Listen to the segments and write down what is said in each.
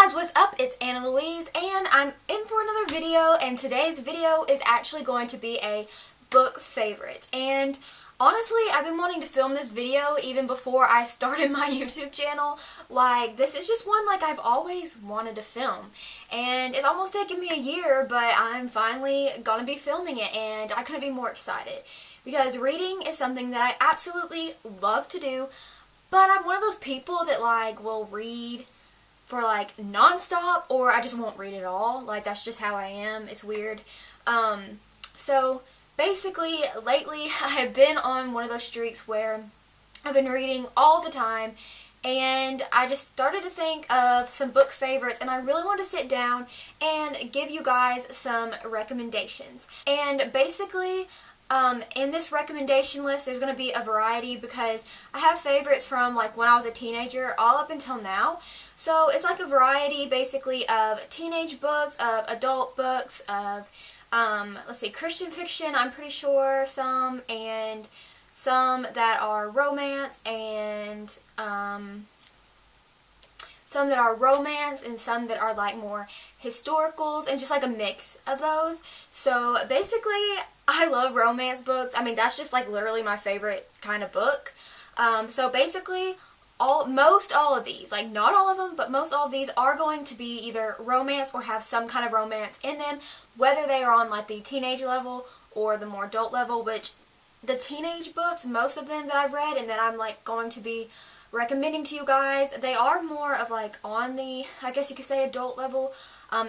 guys, what's up? It's Anna Louise and I'm in for another video, and today's video is actually going to be a book favorite. And honestly, I've been wanting to film this video even before I started my YouTube channel. Like, this is just one I've always wanted to film. And it's almost taken me a year, but I'm finally gonna be filming it and I couldn't be more excited. Because reading is something that I absolutely love to do, but I'm one of those people that will read for non-stop, or I just won't read at all. That's just how I am. It's weird. So basically lately I have been on one of those streaks where I've been reading all the time, and I just started to think of some book favorites, and I really want to sit down and give you guys some recommendations. And basically in this recommendation list, there's going to be a variety because I have favorites from when I was a teenager all up until now. So it's a variety basically of teenage books, of adult books, of let's see, Christian fiction, I'm pretty sure, some, and some that are romance, and some that are romance, and some that are more historicals, and just a mix of those. So basically, I love romance books. I mean, that's just literally my favorite kind of book. So basically, most all of these, not all of them, but most all of these are going to be either romance or have some kind of romance in them, whether they are on the teenage level or the more adult level, which the teenage books, most of them that I've read and that I'm going to be recommending to you guys, they are more of on the, I guess you could say, adult level,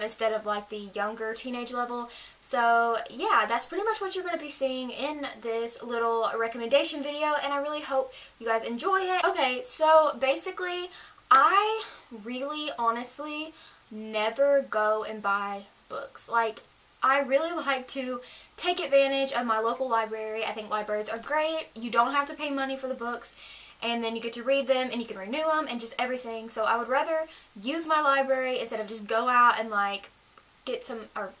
instead of the younger teenage level. So yeah, that's pretty much what you're going to be seeing in this little recommendation video, and I really hope you guys enjoy it. Okay, so basically, I really honestly never go and buy books. I really like to take advantage of my local library. I think libraries are great. You don't have to pay money for the books, and then you get to read them and you can renew them and just everything. So I would rather use my library instead of just go out and get some, or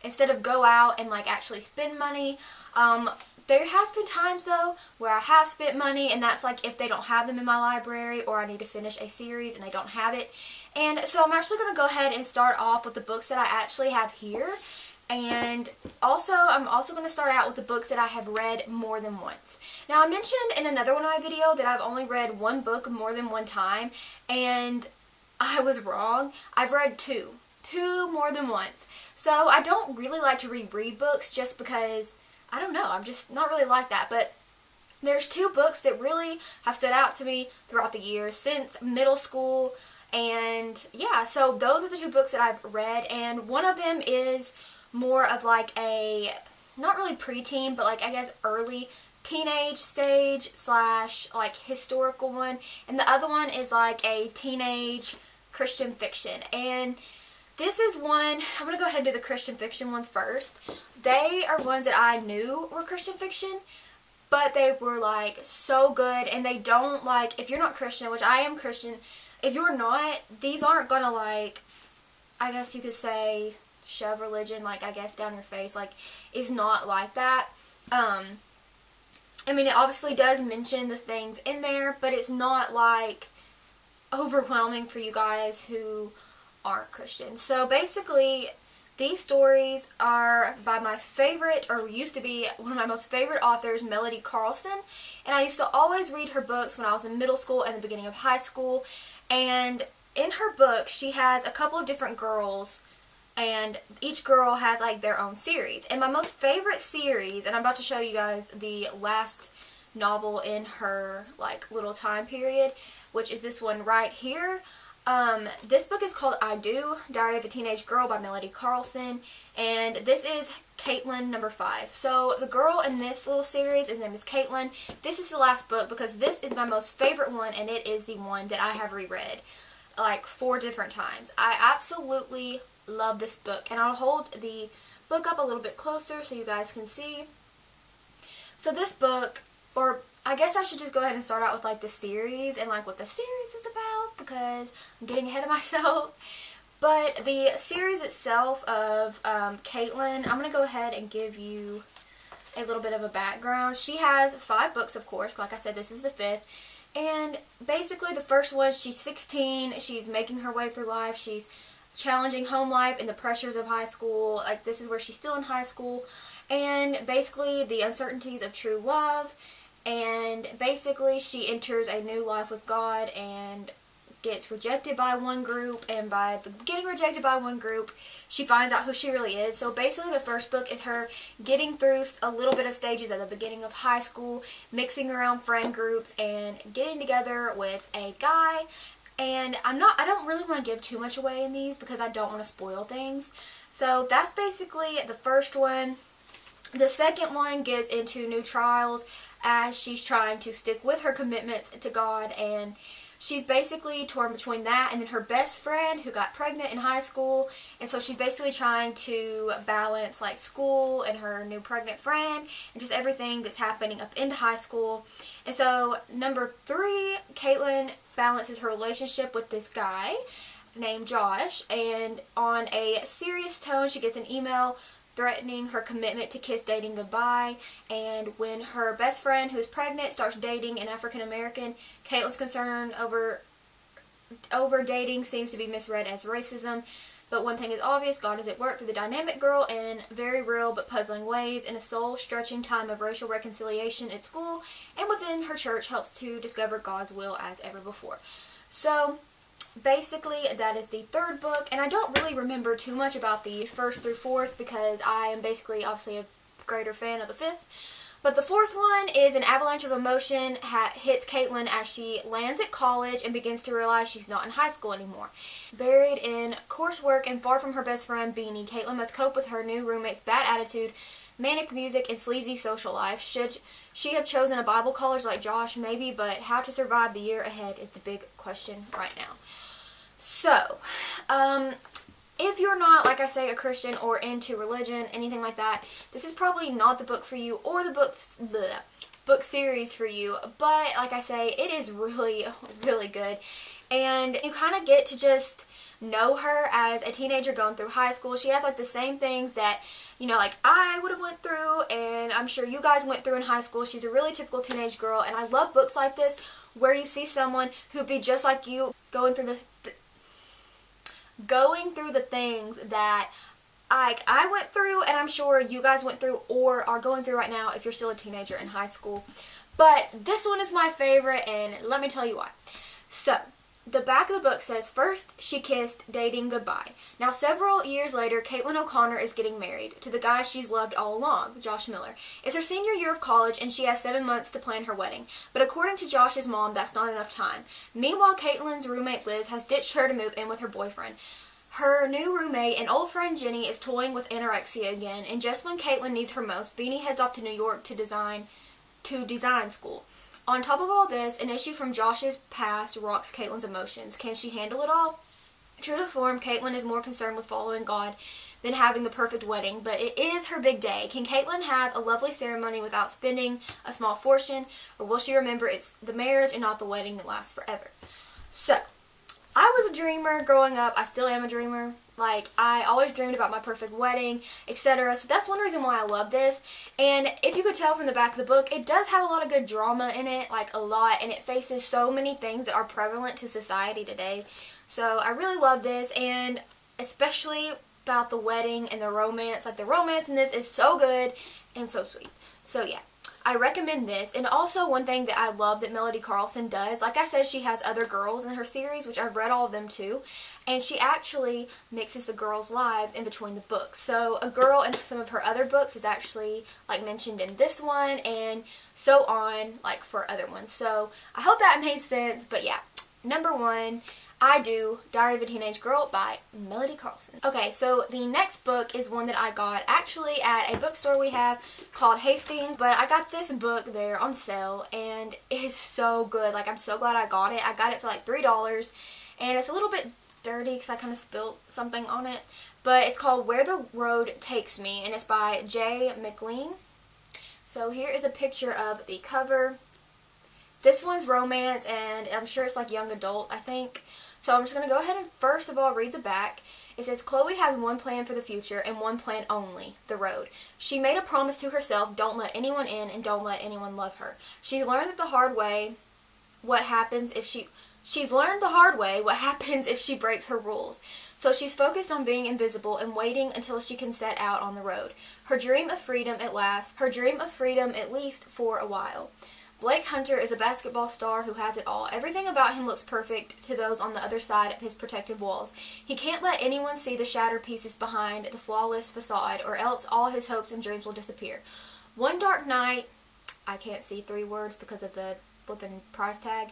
instead of go out and actually spend money. There has been times though where I have spent money, and that's if they don't have them in my library, or I need to finish a series and they don't have it. And so I'm actually going to go ahead and start off with the books that I actually have here. And also, I'm also going to start out with the books that I have read more than once. Now, I mentioned in another one of my videos that I've only read one book more than one time, and I was wrong. I've read two more than once. So I don't really like to reread books just because, I don't know, I'm just not really like that. But there's two books that really have stood out to me throughout the years since middle school. And yeah, so those are the two books that I've read, and one of them is more of a, not really preteen, but I guess early teenage stage slash historical one, and the other one is a teenage Christian fiction. And this is one, I'm going to go ahead and do the Christian fiction ones first. They are ones that I knew were Christian fiction, but they were so good, and they don't if you're not Christian, which I am Christian, if you're not, these aren't gonna I guess you could say, shove religion I guess down your face. Is not like that. I mean, it obviously does mention the things in there, but it's not overwhelming for you guys who aren't Christian. So basically, these stories are by my favorite, or used to be one of my most favorite authors, Melody Carlson. And I used to always read her books when I was in middle school and the beginning of high school. And in her book, she has a couple of different girls, and each girl has their own series. And my most favorite series, and I'm about to show you guys the last novel in her little time period, which is this one right here. This book is called I Do, Diary of a Teenage Girl by Melody Carlson, and this is Caitlin number 5. So the girl in this little series, his name is Caitlin. This is the last book because this is my most favorite one, and it is the one that I have reread 4 different times. I absolutely love this book, and I'll hold the book up a little bit closer so you guys can see. So this book, or I guess I should just go ahead and start out with the series and what the series is about, because I'm getting ahead of myself. But the series itself of Caitlin, I'm going to go ahead and give you a little bit of a background. She has 5 books, of course. Like I said, this is the 5th. And basically the first one, she's 16, she's making her way through life, she's challenging home life and the pressures of high school. Like, this is where she's still in high school. And basically the uncertainties of true love. And basically she enters a new life with God and gets rejected by one group, and by getting rejected by one group, she finds out who she really is. So basically the first book is her getting through a little bit of stages at the beginning of high school, mixing around friend groups, and getting together with a guy. And I don't really want to give too much away in these because I don't want to spoil things. So that's basically the first one. The second one gets into new trials as she's trying to stick with her commitments to God, and she's basically torn between that and then her best friend who got pregnant in high school. And so she's basically trying to balance like school and her new pregnant friend and just everything that's happening up into high school. And so number 3, Caitlin balances her relationship with this guy named Josh, and on a serious tone she gets an email threatening her commitment to kiss dating goodbye. And when her best friend, who is pregnant, starts dating an African American, Caitlin's concern over dating seems to be misread as racism. But one thing is obvious: God is at work through the dynamic girl in very real but puzzling ways, in a soul-stretching time of racial reconciliation at school and within her church helps to discover God's will as ever before. So basically that is the third book, and I don't really remember too much about the first through fourth because I am basically obviously a greater fan of the fifth. But the fourth one is an avalanche of emotion hits Caitlin as she lands at college and begins to realize she's not in high school anymore. Buried in coursework and far from her best friend Beanie, Caitlin must cope with her new roommate's bad attitude, manic music, and sleazy social life. Should she have chosen a Bible college like Josh? Maybe, but how to survive the year ahead is the big question right now. So, if you're not, like I say, a Christian or into religion, anything like that, this is probably not the book for you or the book series for you. But, like I say, it is really, really good. And you kind of get to just know her as a teenager going through high school. She has, like, the same things that, you know, like I would have went through, and I'm sure you guys went through in high school. She's a really typical teenage girl, and I love books like this where you see someone who'd be just like you going through the things that I went through, and I'm sure you guys went through or are going through right now if you're still a teenager in high school. But this one is my favorite, and let me tell you why. So, the back of the book says, first she kissed dating goodbye. Now, several years later, Caitlin O'Connor is getting married to the guy she's loved all along, Josh Miller. It's her senior year of college, and she has 7 months to plan her wedding. But according to Josh's mom, that's not enough time. Meanwhile, Caitlin's roommate Liz has ditched her to move in with her boyfriend. Her new roommate and old friend Jenny is toying with anorexia again, and just when Caitlin needs her most, Beanie heads off to New York to design school. On top of all this, an issue from Josh's past rocks Caitlin's emotions. Can she handle it all? True to form, Caitlin is more concerned with following God than having the perfect wedding, but it is her big day. Can Caitlin have a lovely ceremony without spending a small fortune, or will she remember it's the marriage and not the wedding that lasts forever? So, I was a dreamer growing up. I still am a dreamer. Like, I always dreamed about my perfect wedding, etc. So that's one reason why I love this. And if you could tell from the back of the book, it does have a lot of good drama in it, like a lot, and it faces so many things that are prevalent to society today. So I really love this, and especially about the wedding and the romance. Like, the romance in this is so good and so sweet. So yeah, I recommend this. And also, one thing that I love that Melody Carlson does, like I said, she has other girls in her series, which I've read all of them too, and she actually mixes the girls' lives in between the books. So a girl in some of her other books is actually like mentioned in this one, and so on, like for other ones. So I hope that made sense. But yeah, number 1, I Do, Diary of a Teenage Girl by Melody Carlson. Okay, so the next book is one that I got actually at a bookstore we have called Hastings, but I got this book there on sale, and it is so good. Like, I'm so glad I got it. I got it for like $3, and it's a little bit dirty because I kind of spilled something on it, but it's called Where the Road Takes Me, and it's by Jay McLean. So here is a picture of the cover. This one's romance, and I'm sure it's like young adult, I think. So I'm just going to go ahead and first of all read the back. It says, Chloe has one plan for the future and one plan only, the road. She made a promise to herself, don't let anyone in and don't let anyone love her. She learned that the hard way what happens if she's learned the hard way what happens if she breaks her rules. So she's focused on being invisible and waiting until she can set out on the road. Her dream of freedom at last, her dream of freedom at least for a while. Blake Hunter is a basketball star who has it all. Everything about him looks perfect to those on the other side of his protective walls. He can't let anyone see the shattered pieces behind the flawless facade, or else all his hopes and dreams will disappear. One dark night, I can't see 3 words because of the flippin' price tag.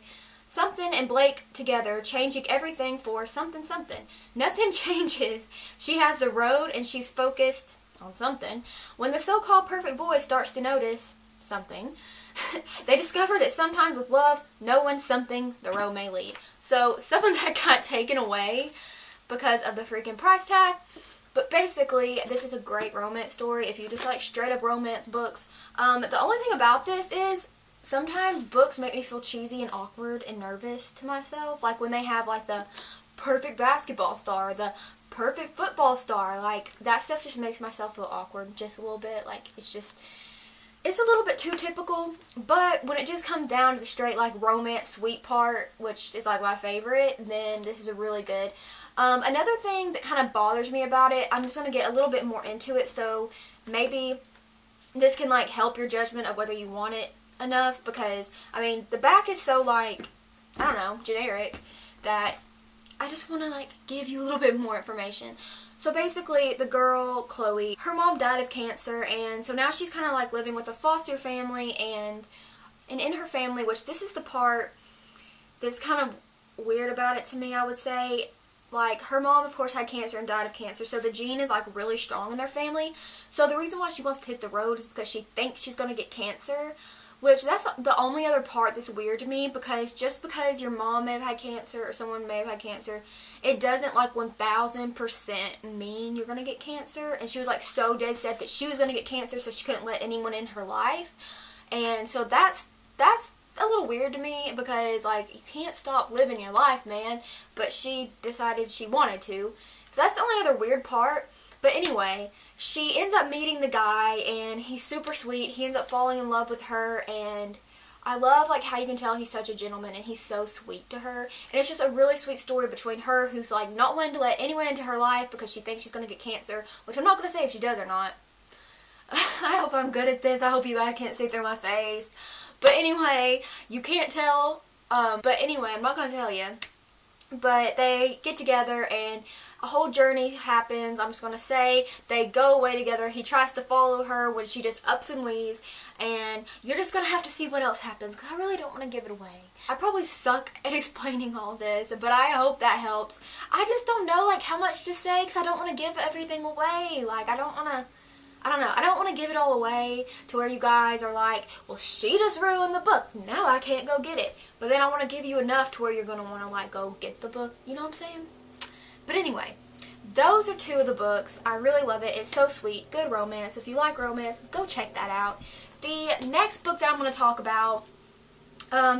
Something and Blake together, changing everything for something. Nothing changes. She has the road and she's focused on something. When the so-called perfect boy starts to notice something, they discover that sometimes with love, no one's something the road may lead. So some of that got taken away because of the freaking price tag. But basically, this is a great romance story if you just like straight up romance books. The only thing about this is sometimes books make me feel cheesy and awkward and nervous to myself. Like when they have like the perfect basketball star, the perfect football star. Like that stuff just makes myself feel awkward just a little bit. Like it's a little bit too typical, but when it just comes down to the straight like romance sweet part, which is like my favorite, then this is a really good. Another thing that kind of bothers me about it, I'm just going to get a little bit more into it, so maybe this can like help your judgment of whether you want it enough, because I mean the back is so like, I don't know, generic, that I just want to like give you a little bit more information. So basically, the girl, Chloe, her mom died of cancer, and so now she's kind of like living with a foster family, and in her family, which this is the part that's kind of weird about it to me, I would say, like, her mom, of course, had cancer and died of cancer, so the gene is, like, really strong in their family. So the reason why she wants to hit the road is because she thinks she's going to get cancer, which that's the only other part that's weird to me, because just because your mom may have had cancer or someone may have had cancer, it doesn't like 1000% mean you're going to get cancer. And she was like so dead set that she was going to get cancer, so she couldn't let anyone in her life. And so that's a little weird to me, because like you can't stop living your life, man. But she decided she wanted to. So that's the only other weird part. But anyway, she ends up meeting the guy, and he's super sweet. He ends up falling in love with her, and I love like how you can tell he's such a gentleman, and he's so sweet to her. And it's just a really sweet story between her, who's like not wanting to let anyone into her life because she thinks she's going to get cancer, which I'm not going to say if she does or not. I hope I'm good at this. I hope you guys can't see through my face. But anyway, you can't tell. But anyway, I'm not going to tell you. But they get together, and a whole journey happens. I'm just going to say they go away together. He tries to follow her when she just ups and leaves. And you're just going to have to see what else happens, because I really don't want to give it away. I probably suck at explaining all this, but I hope that helps. I just don't know like how much to say, because I don't want to give everything away. Like I don't know. I don't want to give it all away to where you guys are like, well, she just ruined the book. Now I can't go get it. But then I want to give you enough to where you're going to want to like go get the book. You know what I'm saying? But anyway, those are 2 of the books. I really love it. It's so sweet. Good romance. If you like romance, go check that out. The next book that I'm going to talk about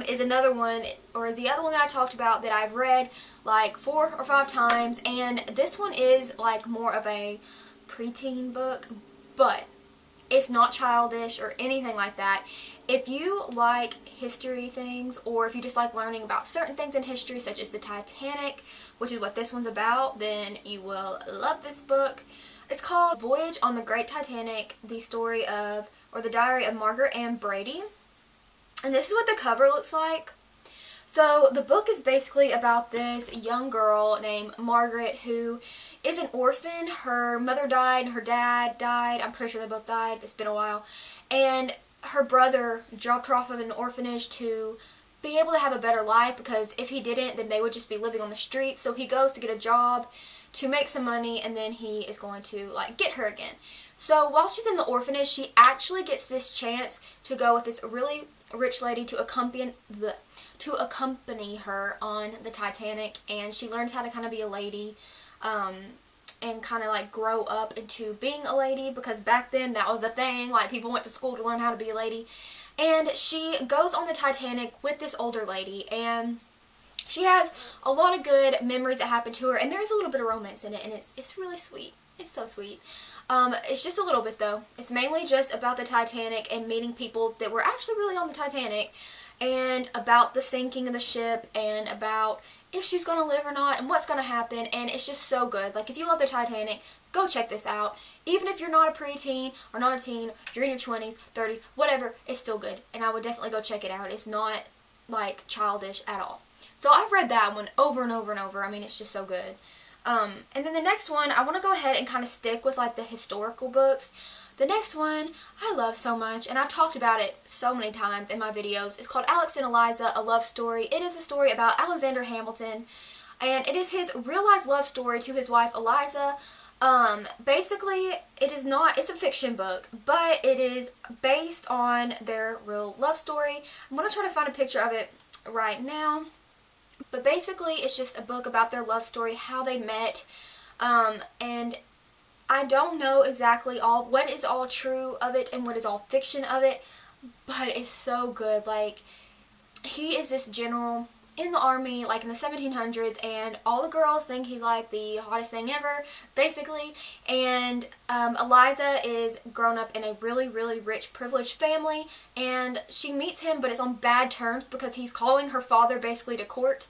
is another one, or is the other one that I talked about that I've read like 4 or 5 times. And this one is like more of a preteen book. But it's not childish or anything like that. If you like history things, or if you just like learning about certain things in history, such as the Titanic, which is what this one's about, then you will love this book. It's called Voyage on the Great Titanic, the story of, or the diary of Margaret Ann Brady. And this is what the cover looks like. So the book is basically about this young girl named Margaret who is an orphan. Her mother died, her dad died. I'm pretty sure they both died. It's been a while. And her brother dropped her off of an orphanage to be able to have a better life, because if he didn't, then they would just be living on the streets. So he goes to get a job to make some money, and then he is going to like get her again. So while she's in the orphanage, she actually gets this chance to go with this really rich lady to accompany her on the Titanic, and she learns how to kind of be a lady, and kind of like grow up into being a lady, because back then that was a thing. Like people went to school to learn how to be a lady. And she goes on the Titanic with this older lady, and she has a lot of good memories that happen to her, and there's a little bit of romance in it, and it's really sweet. It's so sweet. It's just a little bit though. It's mainly just about the Titanic and meeting people that were actually really on the Titanic. and about the sinking of the ship and about if she's going to live or not and what's going to happen, and it's just so good. Like, if you love the Titanic, go check this out. Even if you're not a preteen or not a teen, you're in your 20s, 30s, whatever, it's still good, and I would definitely go check it out. It's not, like, childish at all. So I've read that one over and over and over. I mean, it's just so good. And then the next one, I want to go ahead and kind of stick with, like, the historical books. The next one I love so much, and I've talked about it so many times in my videos. It's called Alex and Eliza, A Love Story. It is a story about Alexander Hamilton, and it is his real-life love story to his wife, Eliza. Basically, it's a fiction book, but it is based on their real love story. I'm going to try to find a picture of it right now. But basically, it's just a book about their love story, how they met, and I don't know exactly what is all true of it and what is all fiction of it, but it's so good. Like, he is this general in the army, like in the 1700s, and all the girls think he's like the hottest thing ever, basically, and Eliza is grown up in a really, really rich, privileged family, and she meets him, but it's on bad terms because he's calling her father basically to court,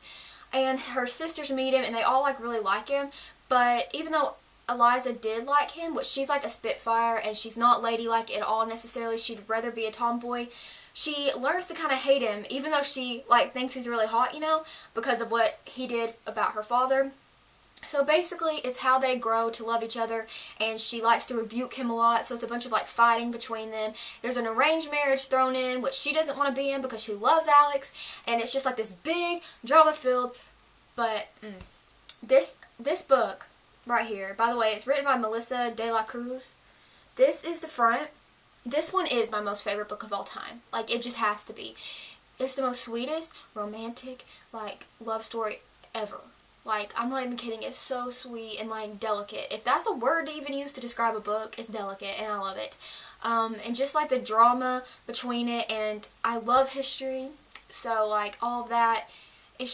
and her sisters meet him, and they all like really like him, but even though Eliza did like him, which she's like a spitfire and she's not ladylike at all necessarily, she'd rather be a tomboy, she learns to kind of hate him, even though she like thinks he's really hot, you know, because of what he did about her father. So basically, it's how they grow to love each other, and she likes to rebuke him a lot, so it's a bunch of like fighting between them. There's an arranged marriage thrown in, which she doesn't want to be in because she loves Alex, and it's just like this big drama-filled, but this book right here, by the way, it's written by Melissa De La Cruz. This is the front. This one is my most favorite book of all time. Like, it just has to be. It's the most sweetest, romantic, like, love story ever. Like, I'm not even kidding. It's so sweet and, like, delicate. If that's a word to even use to describe a book, it's delicate, and I love it. And just, like, the drama between it, and I love history, so, like, all of that, it's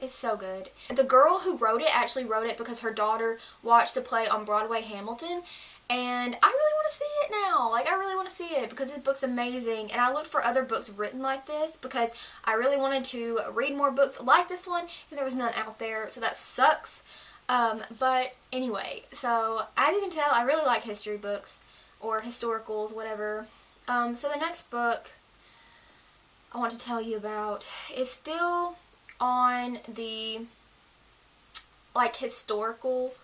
so good. The girl who wrote it actually wrote it because her daughter watched the play on Broadway, Hamilton, and I really want to see it now. Like, I really want to see it because this book's amazing. And I looked for other books written like this because I really wanted to read more books like this one, and there was none out there, so that sucks. But anyway, so as you can tell, I really like history books or historicals, whatever. So the next book I want to tell you about is still on the like historical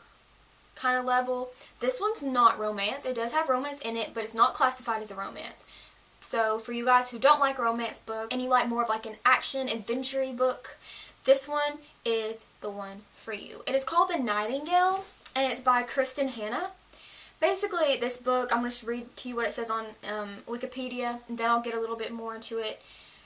kind of level. This one's not romance. It does have romance in it, but it's not classified as a romance. So for you guys who don't like romance books and you like more of like an action adventure book, this one is the one for you. It is called The Nightingale, and it's by Kristen Hanna. Basically, this book, I'm going to just read to you what it says on Wikipedia, and then I'll get a little bit more into it.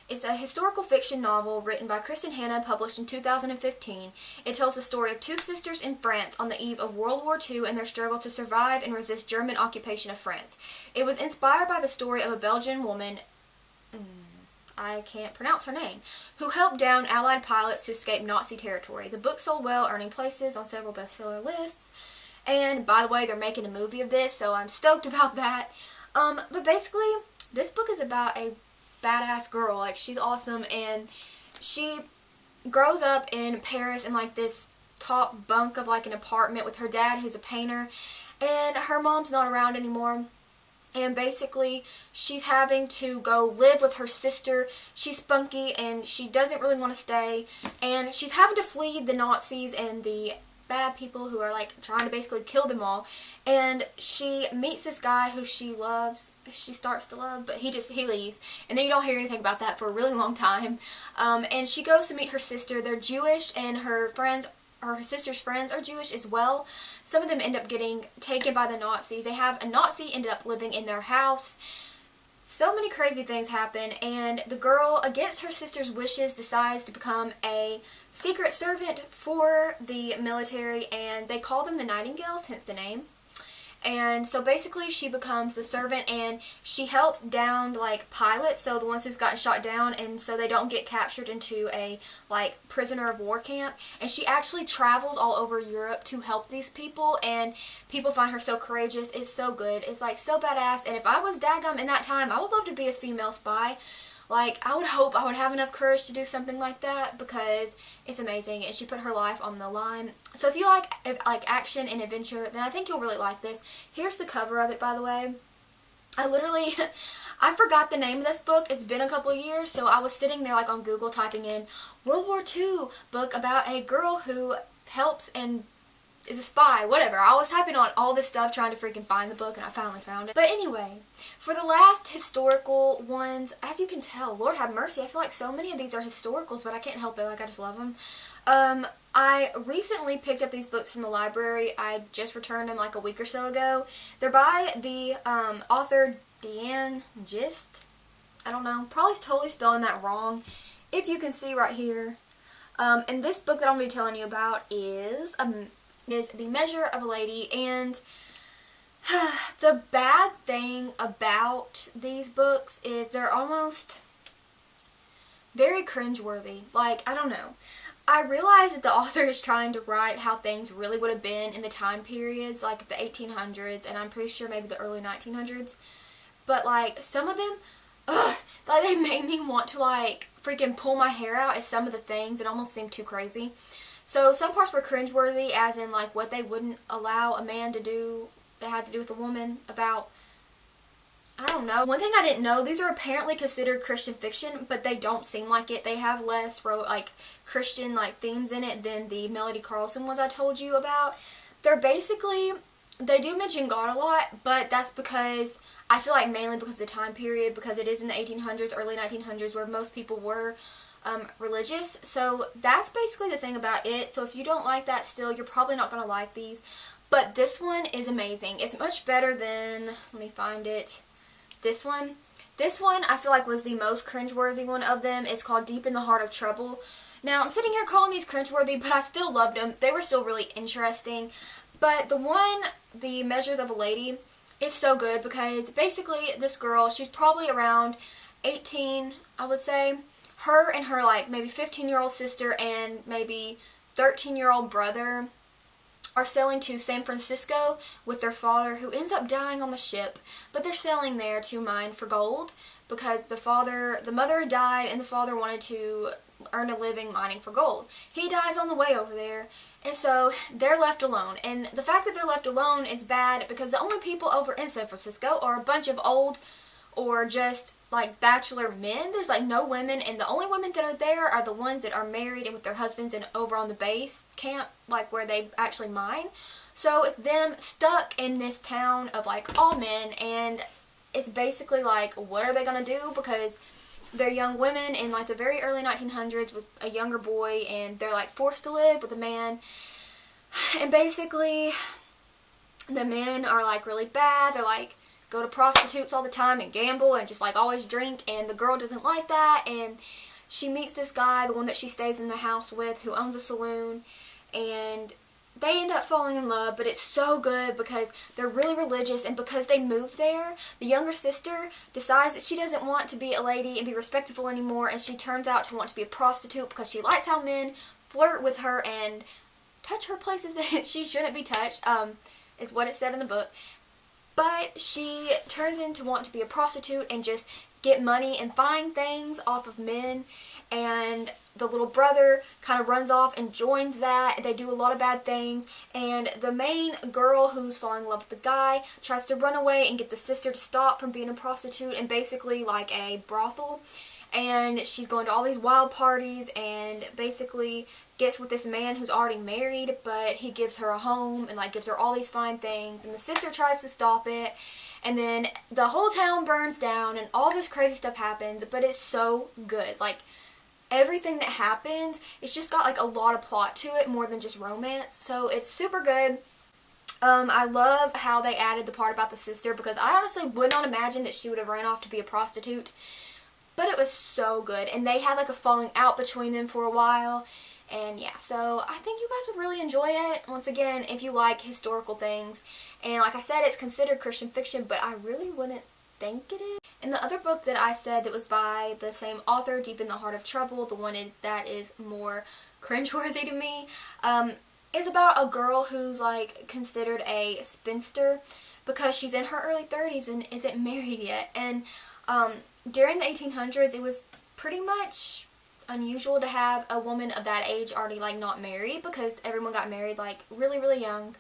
It's a historical fiction novel written by Kristen Hanna, published in 2015. It tells the story of two sisters in France on the eve of World War II and their struggle to survive and resist German occupation of France. It was inspired by the story of a Belgian woman, I can't pronounce her name, who helped down Allied pilots to escape Nazi territory. The book sold well, earning places on several bestseller lists. And, by the way, they're making a movie of this, so I'm stoked about that. But basically, this book is about a badass girl. Like, she's awesome, and she grows up in Paris in like this top bunk of like an apartment with her dad, who's a painter, and her mom's not around anymore, and basically she's having to go live with her sister. She's spunky and she doesn't really want to stay, and she's having to flee the Nazis and the bad people who are like trying to basically kill them all, and she meets this guy who she starts to love, but he leaves, and then you don't hear anything about that for a really long time. And she goes to meet her sister. They're Jewish, and her sister's friends are Jewish as well. Some of them end up getting taken by the Nazis. They have a Nazi ended up living in their house. So many crazy things happen, and the girl, against her sister's wishes, decides to become a secret servant for the military, and they call them the Nightingales, hence the name. And so basically she becomes the servant, and she helps down like pilots, so the ones who've gotten shot down, and so they don't get captured into a like prisoner of war camp. And she actually travels all over Europe to help these people, and people find her so courageous. It's so good. It's like so badass, and if I was Dagum in that time, I would love to be a female spy. Like, I would hope I would have enough courage to do something like that because it's amazing and she put her life on the line. So if you like action and adventure, then I think you'll really like this. Here's the cover of it, by the way. I forgot the name of this book. It's been a couple of years, so I was sitting there like on Google typing in World War II book about a girl who helps and is a spy, whatever. I was typing on all this stuff trying to freaking find the book, and I finally found it. But anyway, for the last historical ones, as you can tell, Lord have mercy, I feel like so many of these are historicals, but I can't help it. Like, I just love them. I recently picked up these books from the library. I just returned them like a week or so ago. They're by the author Deanne Gist. I don't know. Probably totally spelling that wrong. If you can see right here. And this book that I'm going to be telling you about is The Measure of a Lady. And the bad thing about these books is they're almost very cringeworthy. Like, I don't know. I realize that the author is trying to write how things really would have been in the time periods, like the 1800s, and I'm pretty sure maybe the early 1900s. But, like, some of them, like, they made me want to, like, freaking pull my hair out at some of the things. It almost seemed too crazy. So some parts were cringeworthy, as in, like, what they wouldn't allow a man to do, they had to do with a woman about, I don't know. One thing I didn't know, these are apparently considered Christian fiction, but they don't seem like it. They have less, like, Christian, like, themes in it than the Melody Carlson ones I told you about. They're basically, they do mention God a lot, but that's because, I feel like mainly because of the time period, because it is in the 1800s, early 1900s, where most people were religious. So that's basically the thing about it. So if you don't like that still, you're probably not going to like these. But this one is amazing. It's much better than, let me find it. This one I feel like was the most cringeworthy one of them. It's called Deep in the Heart of Trouble. Now, I'm sitting here calling these cringeworthy, but I still loved them. They were still really interesting. But the one, The Measures of a Lady, is so good because basically this girl, she's probably around 18, I would say. Her and her, like, maybe 15-year-old sister and maybe 13-year-old brother are sailing to San Francisco with their father, who ends up dying on the ship, but they're sailing there to mine for gold because the mother died and the father wanted to earn a living mining for gold. He dies on the way over there, and so they're left alone. And the fact that they're left alone is bad because the only people over in San Francisco are a bunch of old or just like bachelor men. There's like no women, and the only women that are there are the ones that are married and with their husbands and over on the base camp, like where they actually mine. So it's them stuck in this town of like all men, and it's basically like, what are they gonna do? Because they're young women in like the very early 1900s with a younger boy, and they're like forced to live with a man. And basically the men are like really bad. They're like go to prostitutes all the time and gamble and just like always drink, and the girl doesn't like that, and she meets this guy, the one that she stays in the house with, who owns a saloon, and they end up falling in love. But it's so good because they're really religious, and because they moved there, the younger sister decides that she doesn't want to be a lady and be respectable anymore, and she turns out to want to be a prostitute because she likes how men flirt with her and touch her places that she shouldn't be touched, is what it said in the book. But she turns in to want to be a prostitute and just get money and find things off of men. And the little brother kind of runs off and joins that. They do a lot of bad things. And the main girl who's falling in love with the guy tries to run away and get the sister to stop from being a prostitute and basically like a brothel. And she's going to all these wild parties and basically gets with this man who's already married, but he gives her a home and like gives her all these fine things, and the sister tries to stop it, and then the whole town burns down and all this crazy stuff happens. But it's so good. Like, everything that happens, it's just got like a lot of plot to it more than just romance, so it's super good. I love how they added the part about the sister, because I honestly would not imagine that she would have ran off to be a prostitute. But it was so good, and they had like a falling out between them for a while, and yeah, so I think you guys would really enjoy it. Once again, if you like historical things, and like I said, it's considered Christian fiction, but I really wouldn't think it is. And the other book that I said that was by the same author, Deep in the Heart of Trouble, the one that is more cringeworthy to me, is about a girl who's like considered a spinster because she's in her early 30s and isn't married yet, and during the 1800s, it was pretty much unusual to have a woman of that age already like not married, because everyone got married like really, really young.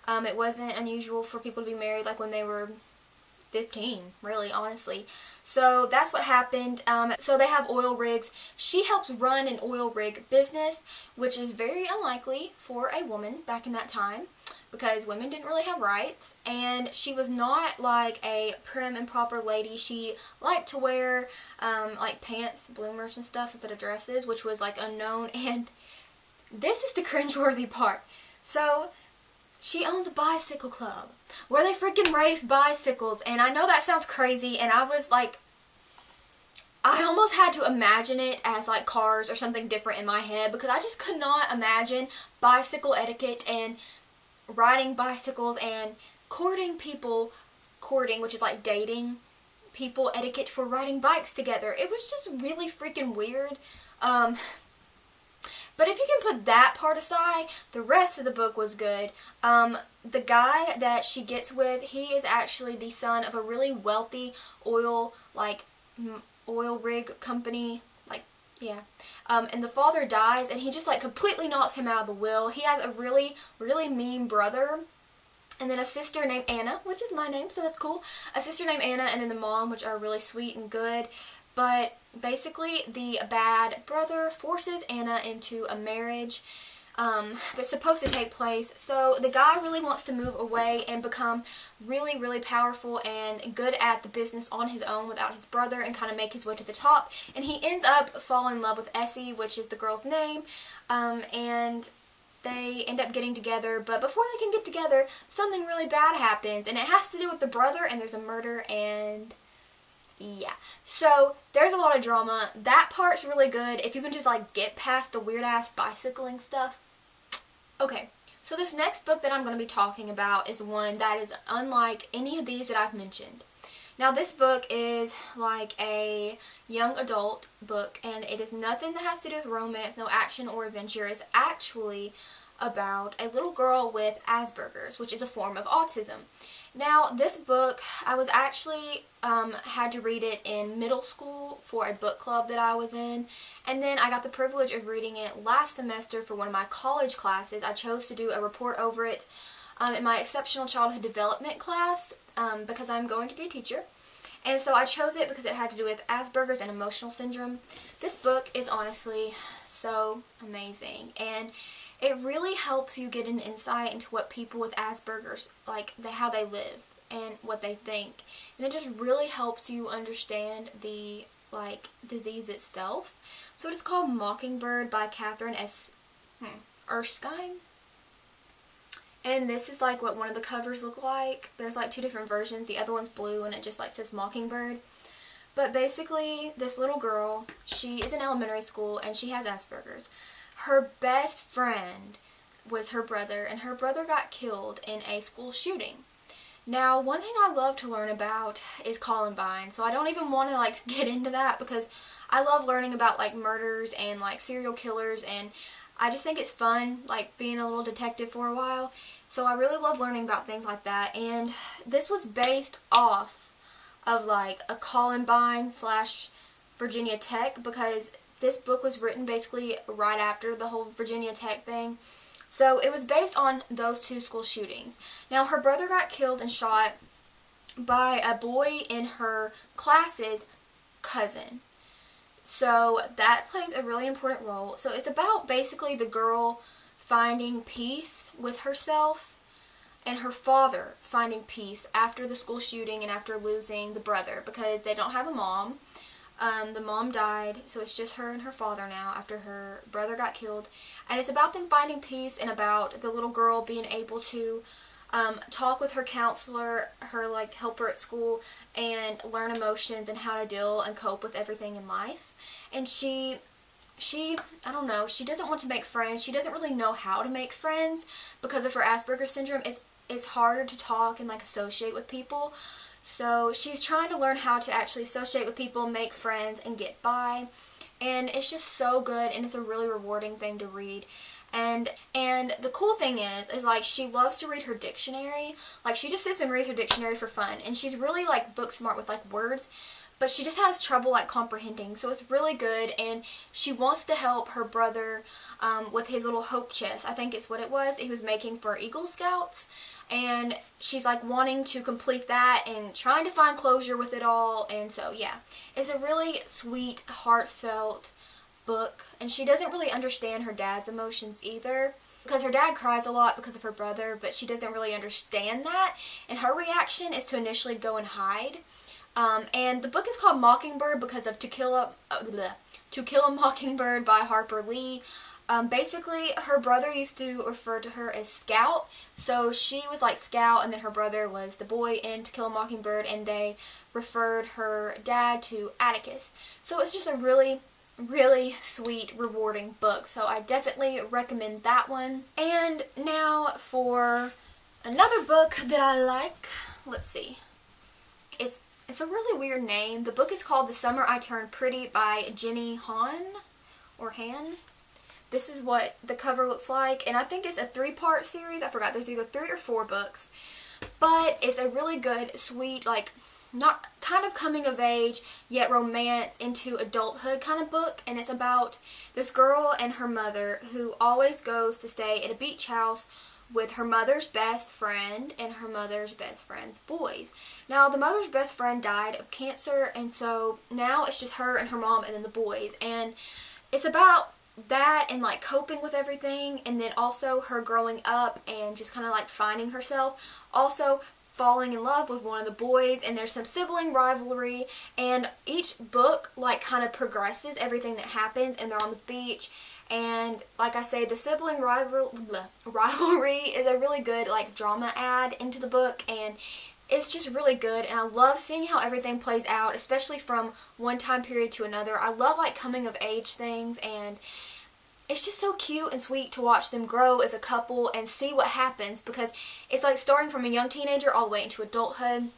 It wasn't unusual for people to be married like when they were 15, really, honestly. So that's what happened. So they have oil rigs. She helps run an oil rig business, which is very unlikely for a woman back in that time, because women didn't really have rights, and she was not like a prim and proper lady. She liked to wear like pants, bloomers and stuff instead of dresses, which was like unknown. And this is the cringeworthy part. So she owns a bicycle club where they freaking race bicycles, and I know that sounds crazy, and I was like, I almost had to imagine it as like Cars or something different in my head, because I just could not imagine bicycle etiquette and riding bicycles and courting, which is like dating people, etiquette for riding bikes together. It was just really freaking weird. But if you can put that part aside, the rest of the book was good. The guy that she gets with, he is actually the son of a really wealthy oil rig company. Yeah. And the father dies, and he just like completely knocks him out of the will. He has a really, really mean brother, and then a sister named Anna, which is my name, so that's cool. A sister named Anna, and then the mom, which are really sweet and good. But basically, the bad brother forces Anna into a marriage that's supposed to take place. So the guy really wants to move away and become really, really powerful and good at the business on his own without his brother, and kind of make his way to the top. And he ends up falling in love with Essie, which is the girl's name, and they end up getting together. But before they can get together, something really bad happens, and it has to do with the brother, and there's a murder, and yeah. So there's a lot of drama. That part's really good if you can just like get past the weird ass bicycling stuff. Okay, so this next book that I'm going to be talking about is one that is unlike any of these that I've mentioned. Now, this book is like a young adult book, and it is nothing that has to do with romance, no action or adventure. It's actually about a little girl with Asperger's, which is a form of autism. Now, this book, I was actually had to read it in middle school for a book club that I was in, and then I got the privilege of reading it last semester for one of my college classes. I chose to do a report over it in my exceptional childhood development class because I'm going to be a teacher. And so I chose it because it had to do with Asperger's and emotional syndrome. This book is honestly so amazing, and it really helps you get an insight into what people with Asperger's, like how they live and what they think. And it just really helps you understand the disease itself. So it is called Mockingbird by Catherine S. Erskine. And this is like what one of the covers look like. There's like two different versions. The other one's blue and it just like says Mockingbird. But basically, this little girl, she is in elementary school and she has Asperger's. Her best friend was her brother, and her brother got killed in a school shooting. Now, one thing I love to learn about is Columbine, so I don't even want to get into that, because I love learning about murders and serial killers, and I just think it's fun being a little detective for a while. So I really love learning about things like that, and this was based off of a Columbine / Virginia Tech, because this book was written basically right after the whole Virginia Tech thing. So it was based on those two school shootings. Now, her brother got killed and shot by a boy in her class's cousin. So that plays a really important role. So it's about basically the girl finding peace with herself and her father finding peace after the school shooting and after losing the brother, because they don't have a mom. The mom died, so it's just her and her father now after her brother got killed. And it's about them finding peace, and about the little girl being able to talk with her counselor, her helper at school, and learn emotions and how to deal and cope with everything in life. And she I don't know, she doesn't want to make friends. She doesn't really know how to make friends because of her Asperger's syndrome. It's harder to talk and associate with people. So she's trying to learn how to actually associate with people, make friends, and get by. And it's just so good, and it's a really rewarding thing to read. And the cool thing is she loves to read her dictionary. She just sits and reads her dictionary for fun. And she's really book smart with words. but she just has trouble like comprehending. So it's really good, and she wants to help her brother with his little hope chest. I think it's what it was he was making for Eagle Scouts, and she's like wanting to complete that and trying to find closure with it all. And so yeah, it's a really sweet, heartfelt book, and she doesn't really understand her dad's emotions either, because her dad cries a lot because of her brother, but she doesn't really understand that, and her reaction is to initially go and hide. And the book is called Mockingbird because of To Kill a Mockingbird by Harper Lee. Basically, her brother used to refer to her as Scout, so she was like Scout, and then her brother was the boy in To Kill a Mockingbird, and they referred her dad to Atticus. So it's just a really sweet, rewarding book, so I definitely recommend that one. And now for another book that I like. Let's see. It's a really weird name. The book is called The Summer I Turned Pretty by Jenny Han, or Han. This is what the cover looks like, and I think it's a 3-part series. I forgot, there's either 3 or 4 books, but it's a really good, sweet, like, not kind of coming of age yet romance into adulthood kind of book, and it's about this girl and her mother who always goes to stay at a beach house with her mother's best friend and her mother's best friend's boys. Now the mother's best friend died of cancer, and so now it's just her and her mom and then the boys, and it's about that and like coping with everything, and then also her growing up and just kind of like finding herself, also falling in love with one of the boys, and there's some sibling rivalry, and each book like kind of progresses everything that happens, and they're on the beach, and like I say, the sibling rivalry is a really good like drama add into the book, and it's just really good, and I love seeing how everything plays out, especially from one time period to another. I love like coming of age things, and it's just so cute and sweet to watch them grow as a couple and see what happens, because it's like starting from a young teenager all the way into adulthood.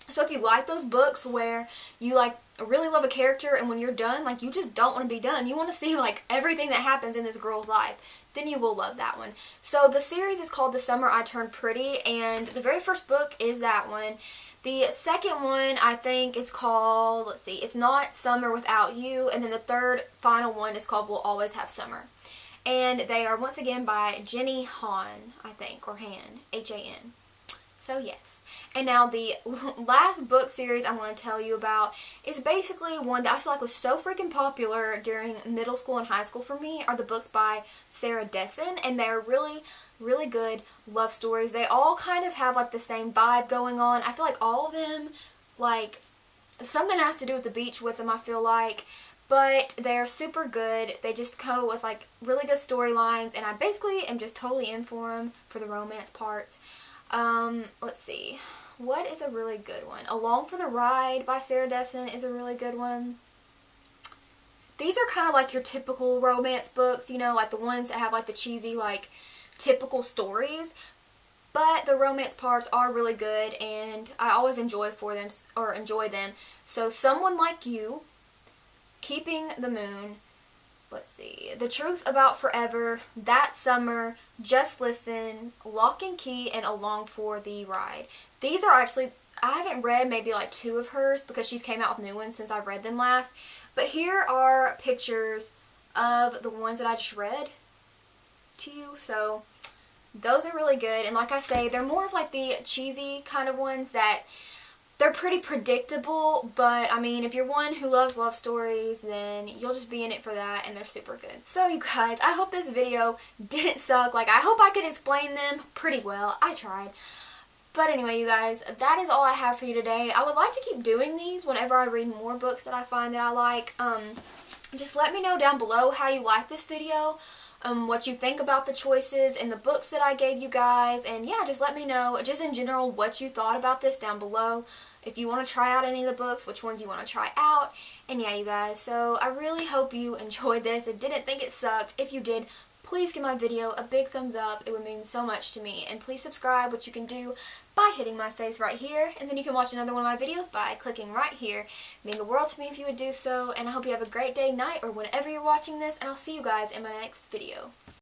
So if you like those books where you like really love a character, and when you're done, like you just don't want to be done, you want to see like everything that happens in this girl's life, then you will love that one. So the series is called The Summer I Turned Pretty, and the very first book is that one. The second one, I think, is called, let's see, It's Not Summer Without You, and then the third, final one is called We'll Always Have Summer. And they are, once again, by Jenny Han, I think, or Han, H-A-N. So, yes. And now the last book series I'm going to tell you about is basically one that I feel like was so freaking popular during middle school and high school for me, are the books by Sarah Dessen, and they're really good love stories. They all kind of have like the same vibe going on. I feel like all of them, like, something has to do with the beach with them, I feel like. But they're super good. They just go with like really good storylines, and I basically am just totally in for them for the romance parts. Let's see. What is a really good one? Along for the Ride by Sarah Dessen is a really good one. These are kind of like your typical romance books, you know, like the ones that have like the cheesy, like, typical stories. But the romance parts are really good, and I always enjoy them. So Someone Like You, Keeping the Moon, let's see, The Truth About Forever, That Summer, Just Listen, Lock and Key, and Along for the Ride. These are actually, I haven't read maybe like 2 of hers because she's came out with new ones since I've read them last. But here are pictures of the ones that I just read to you. So those are really good. And like I say, they're more of like the cheesy kind of ones that they're pretty predictable, but I mean, if you're one who loves love stories, then you'll just be in it for that, and they're super good. So you guys, I hope this video didn't suck. Like, I hope I could explain them pretty well. I tried. But anyway, you guys, that is all I have for you today. I would like to keep doing these whenever I read more books that I find that I like. Just let me know down below how you like this video. What you think about the choices and the books that I gave you guys, and yeah, just let me know, just in general, what you thought about this down below. If you want to try out any of the books, which ones you want to try out, and yeah, you guys, so I really hope you enjoyed this. I didn't think it sucked. If you did, please give my video a big thumbs up. It would mean so much to me, and please subscribe, which you can do by hitting my face right here, and then you can watch another one of my videos by clicking right here. It would mean the world to me if you would do so, and I hope you have a great day, night, or whenever you're watching this, and I'll see you guys in my next video.